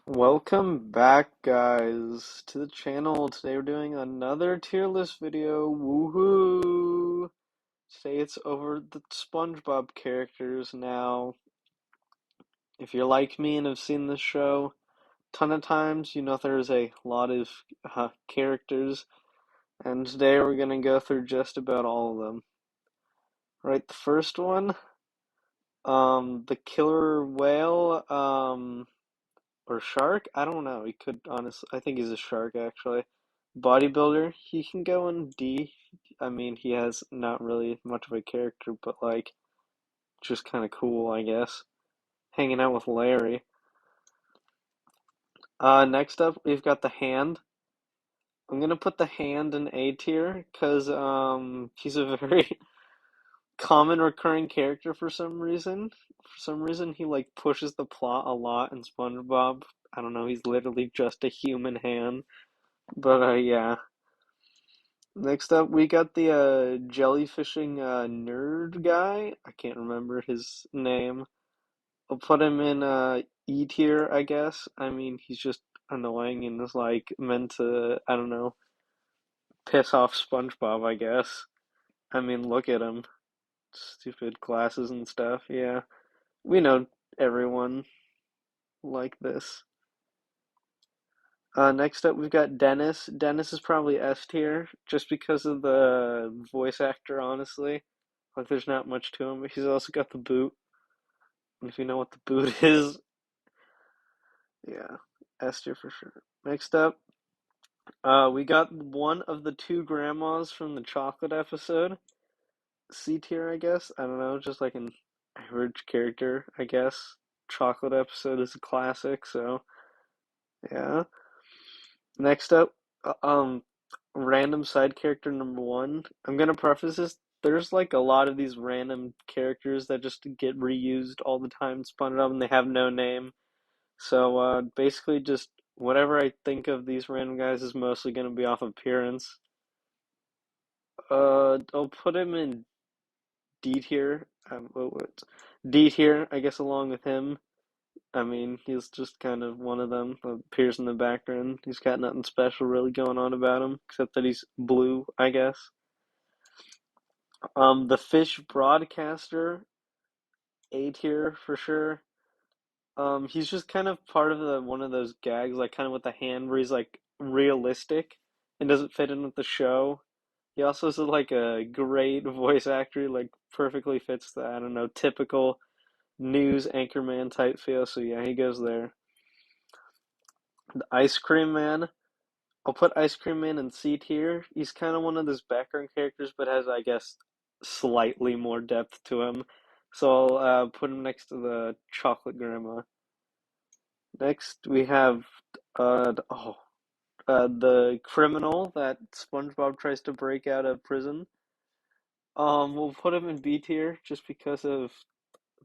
Welcome back, guys, to the channel. Today we're doing another tier list video. Woohoo! Today it's over the SpongeBob characters. Now, if you're like me and have seen this show a ton of times, you know there's a lot of characters, and today we're gonna go through just about all of them. Right, the first one, the killer whale, or shark? I don't know. He could honestly, I think he's a shark actually. Bodybuilder, he can go in D. I mean, he has not really much of a character, but like, just kind of cool, I guess. Hanging out with Larry. Next up, we've got the hand. I'm gonna put the hand in A tier because he's a very common recurring character for some reason. For some reason, he like pushes the plot a lot in SpongeBob. I don't know. He's literally just a human hand. But yeah. Next up, we got the jellyfishing nerd guy. I can't remember his name. I'll put him in E tier, I guess. I mean, he's just annoying and is like meant to, I don't know, piss off SpongeBob, I guess. I mean, look at him. Stupid glasses and stuff. Yeah. We know everyone like this. Next up, we've got Dennis. Dennis is probably S tier, just because of the voice actor, honestly. Like, there's not much to him, but he's also got the boot. And if you know what the boot is, yeah, S tier for sure. Next up, we got one of the two grandmas from the chocolate episode. C tier, I guess. I don't know, just like an average character, I guess. Chocolate episode is a classic, so yeah. Next up, random side character number one. I'm gonna preface this. There's like a lot of these random characters that just get reused all the time, spun up, and they have no name. So basically, just whatever I think of these random guys is mostly gonna be off appearance. I'll put him in D tier. D tier, I guess, along with him. I mean, he's just kind of one of them that appears in the background. He's got nothing special really going on about him, except that he's blue, I guess. The fish broadcaster, A tier for sure. He's just kind of part of the one of those gags, like kind of with the hand where he's like realistic and doesn't fit in with the show. He also is like a great voice actor, like perfectly fits the, I don't know, typical news anchorman type feel. So yeah, he goes there. The Ice Cream Man. I'll put Ice Cream Man in C tier. He's kind of one of those background characters, but has, I guess, slightly more depth to him. So I'll put him next to the Chocolate Grandma. Next, we have the criminal that SpongeBob tries to break out of prison. We'll put him in B tier just because of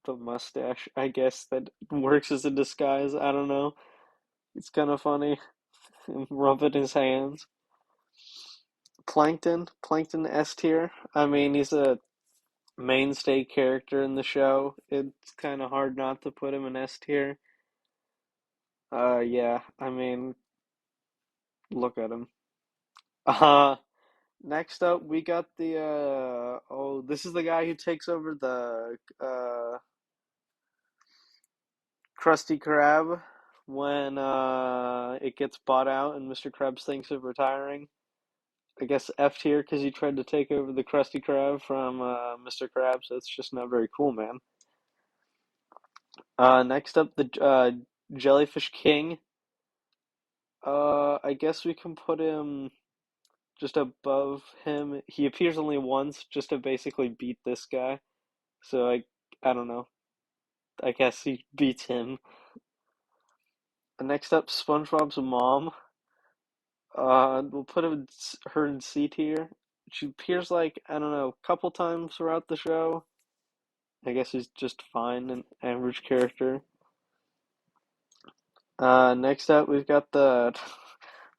the mustache, I guess, that works as a disguise. I don't know. It's kind of funny. Rubbing his hands. Plankton S tier. I mean, he's a mainstay character in the show. It's kind of hard not to put him in S tier. Yeah, I mean, look at him. Uh, Next up, we got the, this is the guy who takes over the, Krusty Krab when, it gets bought out and Mr. Krabs thinks of retiring. I guess F tier because he tried to take over the Krusty Krab from, Mr. Krabs. That's just not very cool, man. Next up, the Jellyfish King. I guess we can put him just above him. He appears only once, just to basically beat this guy. So I don't know. I guess he beats him. Next up, SpongeBob's mom. We'll put her in C tier. She appears like I don't know, a couple times throughout the show. I guess he's just fine, an average character. Next up, we've got the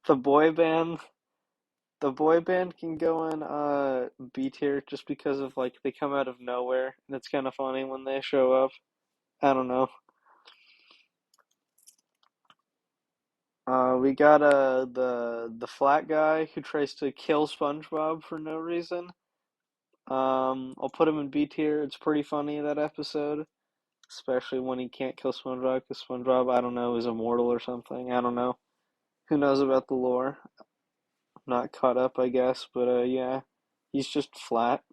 the boy band. The boy band can go in B tier just because of like they come out of nowhere and it's kind of funny when they show up. I don't know. We got the flat guy who tries to kill SpongeBob for no reason. I'll put him in B tier. It's pretty funny that episode, especially when he can't kill SpongeBob because SpongeBob, I don't know, is immortal or something. I don't know. Who knows about the lore? Not caught up, I guess, but yeah, he's just flat.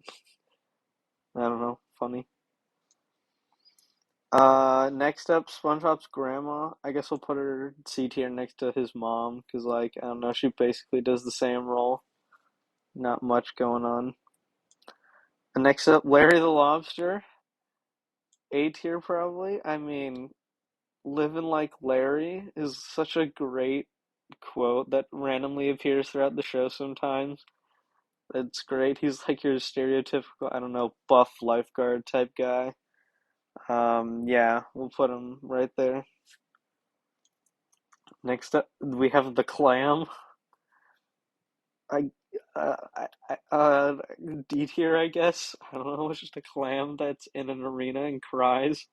I don't know, funny. Next up, SpongeBob's grandma. I guess we'll put her C tier next to his mom, because, like, I don't know, she basically does the same role. Not much going on. And next up, Larry the Lobster. A tier, probably. I mean, living like Larry is such a great quote that randomly appears throughout the show sometimes. It's great. He's like your stereotypical, I don't know, buff lifeguard type guy. Yeah, we'll put him right there. Next up, we have the Clam. I, D tier, I guess. I don't know. It's just a clam that's in an arena and cries.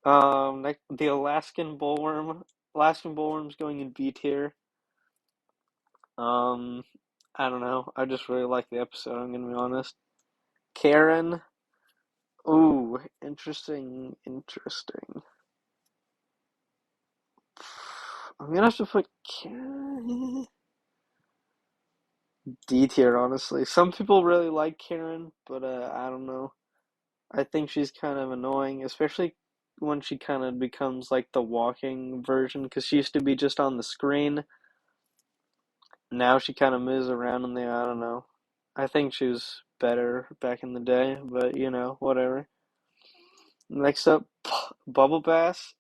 Next, the Alaskan bullworm. Alaskan bullworm's going in B tier. Um, I don't know. I just really like the episode. I'm gonna be honest. Karen. Ooh, interesting, interesting. I'm gonna have to put Karen D tier, honestly. Some people really like Karen, but I don't know. I think she's kind of annoying, especially when she kind of becomes like the walking version, because she used to be just on the screen. Now she kind of moves around in there. I don't know. I think she was better back in the day, but whatever. Next up, Bubble Bass,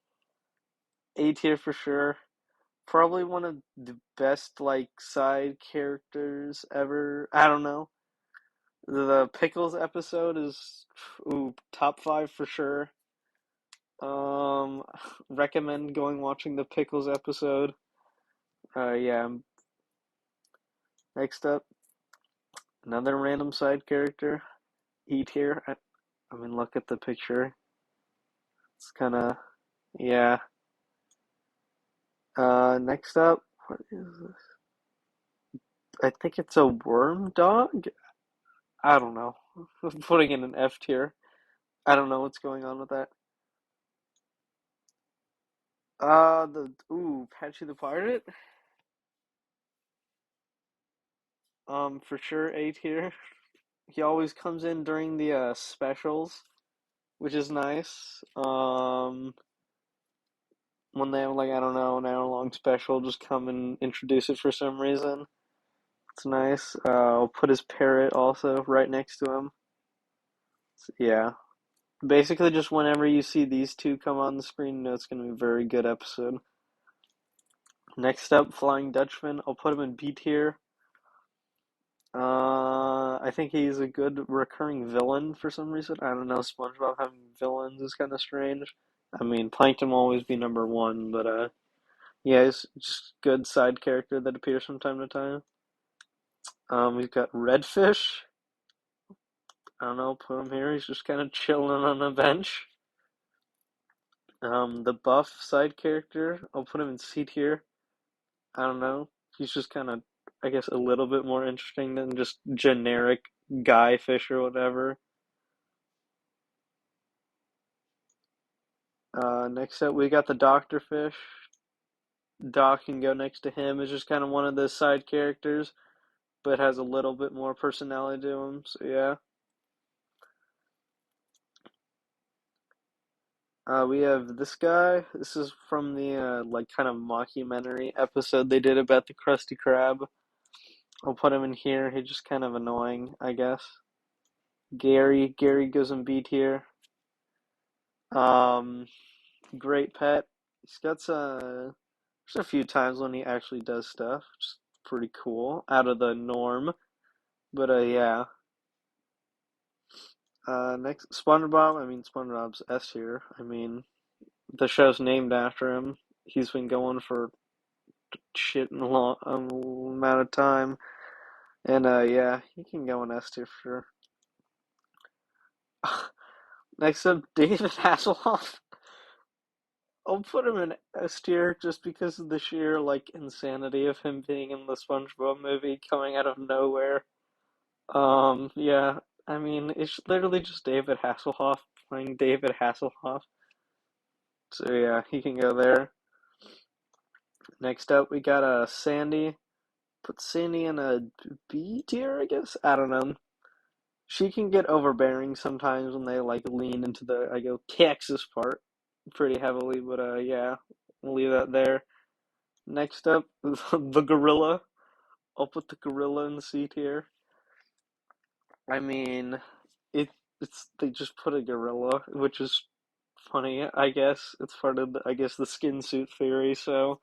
A tier for sure. Probably one of the best like side characters ever. I don't know. The Pickles episode is top five for sure. Um, recommend going watching the Pickles episode. Yeah. Next up, another random side character, E tier. I mean, look at the picture. It's kind of yeah. Next up, what is this? I think it's a worm dog. I don't know. I'm putting in an F tier. I don't know what's going on with that. Patchy the Pirate. For sure A tier. He always comes in during the specials, which is nice. When they have like I don't know an hour long special, just come and introduce it for some reason. It's nice. I'll put his parrot also right next to him. Yeah, basically just whenever you see these two come on the screen, you know it's gonna be a very good episode. Next up, Flying Dutchman. I'll put him in B tier. I think he's a good recurring villain for some reason. I don't know. SpongeBob having villains is kind of strange. I mean, Plankton will always be number one, but yeah, he's just a good side character that appears from time to time. We've got Redfish. I don't know, put him here. He's just kind of chilling on a bench. The buff side character, I'll put him in C tier. I don't know. He's just kind of, I guess, a little bit more interesting than just generic guy fish or whatever. Next up, we got the Doctor Fish. Doc can go next to him. Is just kind of one of the side characters, but has a little bit more personality to him. So yeah. We have this guy. This is from the like kind of mockumentary episode they did about the Krusty Krab. I'll put him in here. He's just kind of annoying, I guess. Gary goes in B tier. Um, Great pet. He's got there's a few times when he actually does stuff, which is pretty cool, out of the norm. But yeah. Next, SpongeBob. I mean, SpongeBob's S tier. I mean, the show's named after him. He's been going for shit in a long amount of time, and yeah, he can go in S tier for sure. Next up, David Hasselhoff. I'll put him in S tier just because of the sheer like insanity of him being in the SpongeBob movie coming out of nowhere. Yeah, I mean it's literally just David Hasselhoff playing David Hasselhoff. So yeah, he can go there. Next up, we got Sandy. Put Sandy in a B tier, I guess. I don't know. She can get overbearing sometimes when they like lean into the I go Texas part pretty heavily, but yeah, we'll leave that there. Next up, the gorilla. I'll put the gorilla in C tier. I mean, it it's they just put a gorilla, which is funny, I guess. It's part of I guess the skin suit theory, so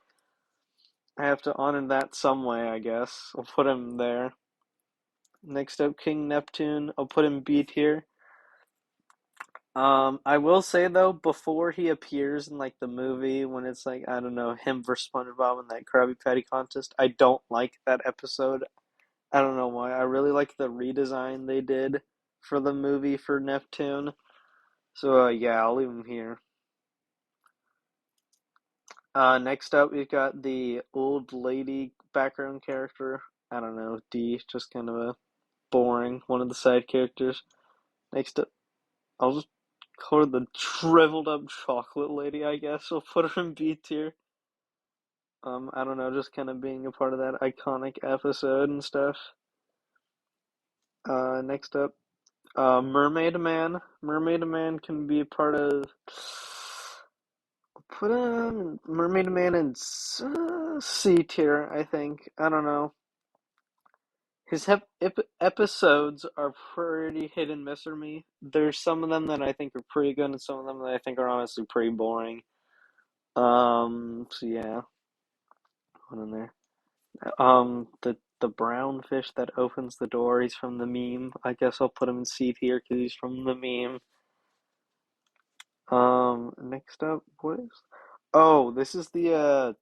I have to honor that some way, I guess. I'll put him there. Next up, King Neptune. I'll put him B tier. I will say though, before he appears in like the movie when it's like I don't know him versus SpongeBob in that Krabby Patty contest, I don't like that episode. I don't know why. I really like the redesign they did for the movie for Neptune. So yeah, I'll leave him here. Next up we've got the old lady background character. I don't know, D, just kind of a boring one of the side characters. Next up, I'll just call her the shriveled up chocolate lady, I guess. I'll put her in B tier. I don't know, just kind of being a part of that iconic episode and stuff. Next up, Mermaid Man. Mermaid Man can be a part of. Put Mermaid Man in C tier, I think. I don't know. His episodes are pretty hit and miss for me. There's some of them that I think are pretty good, and some of them that I think are honestly pretty boring. So yeah, put in there. The brown fish that opens the door. He's from the meme. I guess I'll put him in C tier because he's from the meme. Next up, what is? Oh, this is the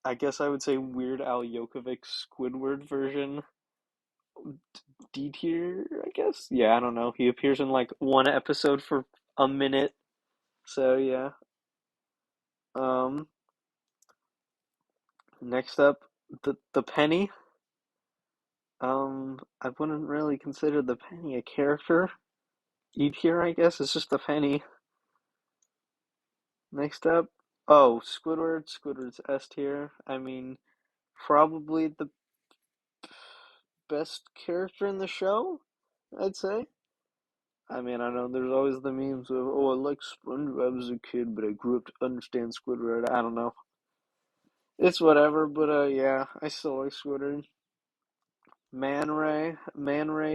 I guess I would say Weird Al Yankovic Squidward version. D tier, I guess. Yeah, I don't know. He appears in like one episode for a minute. So yeah. Um, Next up, the penny. I wouldn't really consider the penny a character. E tier, I guess. It's just the penny. Next up, oh, Squidward. Squidward's S tier. I mean, probably the best character in the show, I'd say. I mean, I know there's always the memes of, oh, I like SpongeBob as a kid, but I grew up to understand Squidward. I don't know. It's whatever, but yeah, I still like Squidward. Man Ray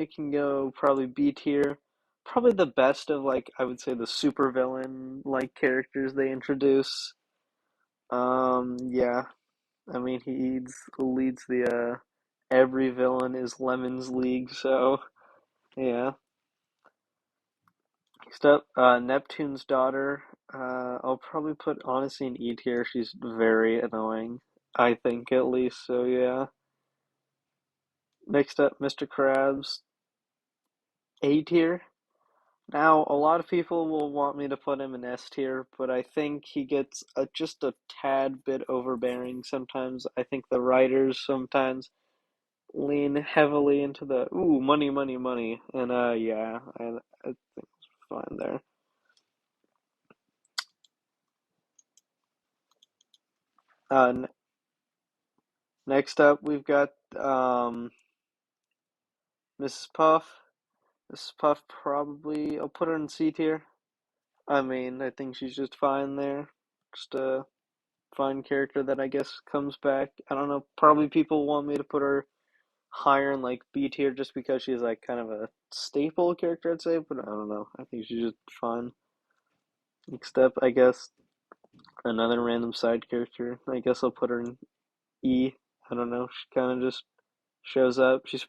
can go probably B tier. Probably the best of like I would say the supervillain like characters they introduce. Yeah, I mean leads the every villain is Lemon's League, so yeah. Next up, Neptune's daughter. I'll probably put honestly in E tier. She's very annoying, I think at least. So yeah. Next up, Mr. Krabs, A tier. Now, a lot of people will want me to put him in S tier, but I think he gets just a tad bit overbearing sometimes. I think the writers sometimes lean heavily into the ooh money, money, money, and yeah, I think it's fine there. Uh, Next up, we've got Mrs. Puff. Mrs. Puff probably I'll put her in C tier. I mean, I think she's just fine there. Just a fine character that I guess comes back. I don't know. Probably people want me to put her higher in like B tier just because she's like kind of a staple character, I'd say. But I don't know. I think she's just fine. Next up, I guess another random side character. I guess I'll put her in E. I don't know. She kind of just shows up. She's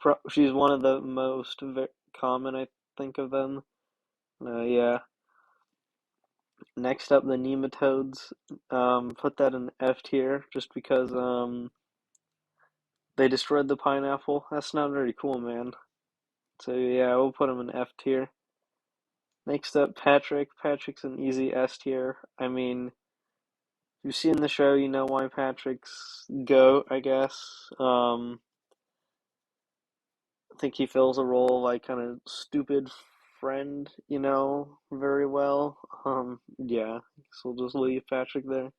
one of the most common, I think, of them. Yeah. Next up, the nematodes. Put that in F tier just because they destroyed the pineapple. That's not very cool, man. So yeah, we'll put him in F tier. Next up, Patrick. Patrick's an easy S tier. I mean, you've seen the show, you know why Patrick's GOAT, I guess. I think he fills a role like kind of stupid friend, very well. Yeah, so we'll just leave Patrick there.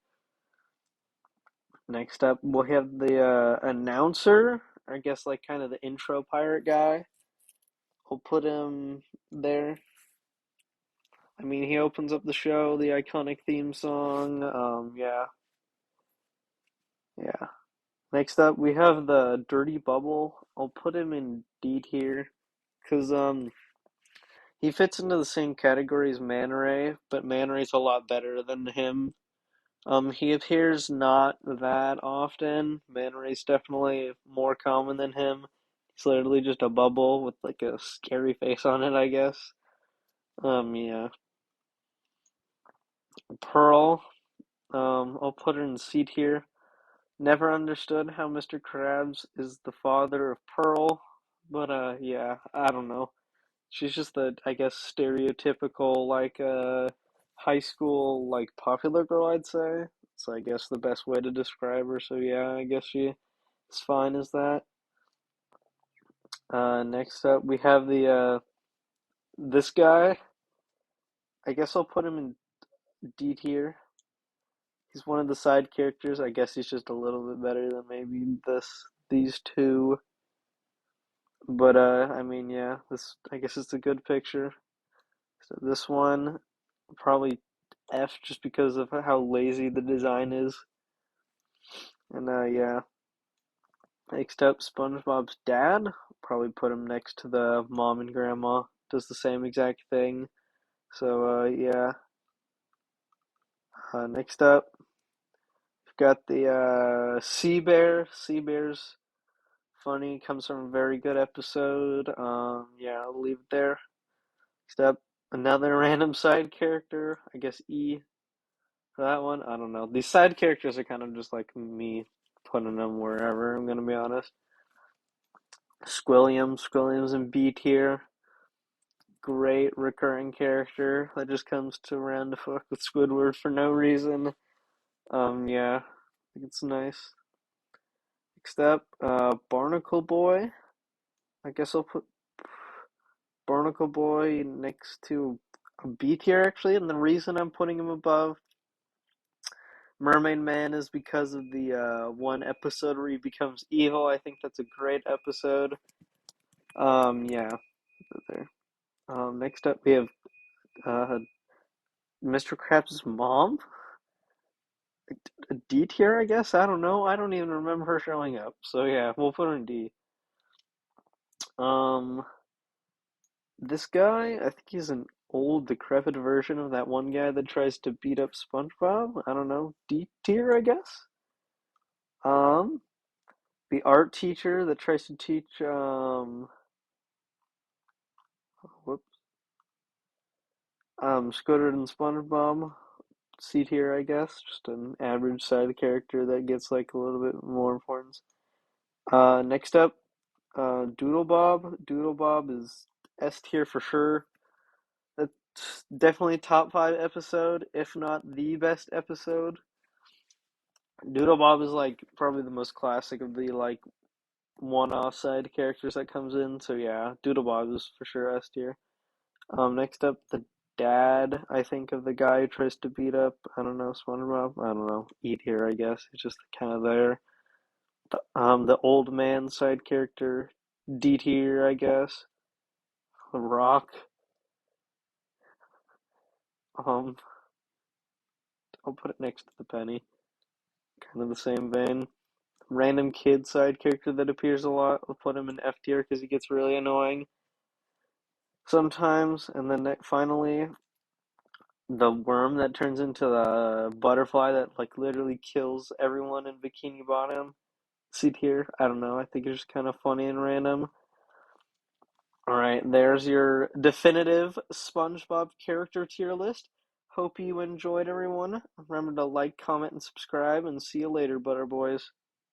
Next up, we'll have the announcer, I guess like kind of the intro pirate guy. We'll put him there. I mean, he opens up the show, the iconic theme song. Yeah, yeah. Next up, we have the Dirty Bubble. I'll put him in D tier because he fits into the same category as Man Ray, but Man Ray's a lot better than him. He appears not that often. Man Ray's definitely more common than him. He's literally just a bubble with like a scary face on it, I guess. Yeah. Pearl. I'll put her in C tier. Never understood how Mr. Krabs is the father of Pearl, but yeah, I don't know. She's just the, I guess, stereotypical like high school like popular girl, I'd say. So I guess the best way to describe her. So yeah, I guess she is fine as that. Next up we have the this guy. I guess I'll put him in D tier. He's one of the side characters. I guess he's just a little bit better than maybe these two. But I mean, yeah, this I guess it's a good picture. So this one probably F just because of how lazy the design is. And yeah, next up, SpongeBob's dad. Probably put him next to the mom and grandma. Does the same exact thing. So yeah. Next up, we've got the Sea Bear. Sea Bear's funny. Comes from a very good episode. Yeah, I'll leave it there. Next up, another random side character. I guess E for that one. I don't know. These side characters are kind of just like me putting them wherever, I'm gonna be honest. Squilliams in B tier. Great recurring character that just comes to around to fuck with Squidward for no reason. Yeah, I think it's nice. Next up, Barnacle Boy. I guess I'll put Barnacle Boy next to a B tier actually, and the reason I'm putting him above Mermaid Man is because of the one episode where he becomes evil. I think that's a great episode. Yeah, there. Next up we have uh, Mr. Krabs' mom. A D tier, I guess. I don't know. I don't even remember her showing up. So yeah, we'll put her in D. Um, this guy, I think he's an old, decrepit version of that one guy that tries to beat up SpongeBob. I don't know. D tier, I guess. Um, the art teacher that tries to teach whoops, Squidward and SpongeBob. C tier, I guess. Just an average side character that gets like a little bit more importance. Next up, Doodlebob. Doodlebob is S tier for sure. That's definitely top five episode, if not the best episode. Doodlebob is like probably the most classic of the like one-off side characters that comes in. So yeah, Doodlebob is for sure S tier. Next up, the dad, I think, of the guy who tries to beat up, I don't know, SpongeBob. I don't know, E tier, I guess. He's just kind of there. The old man side character, D tier, I guess. The Rock. Um, I'll put it next to the Penny. Kind of the same vein. Random kid side character that appears a lot. I'll put him in F tier because he gets really annoying sometimes. And then finally, the worm that turns into the butterfly that like literally kills everyone in Bikini Bottom. C tier. I don't know. I think it's just kind of funny and random. All right, there's your definitive SpongeBob character tier list. Hope you enjoyed, everyone. Remember to like, comment, and subscribe, and see you later, Butter Boys.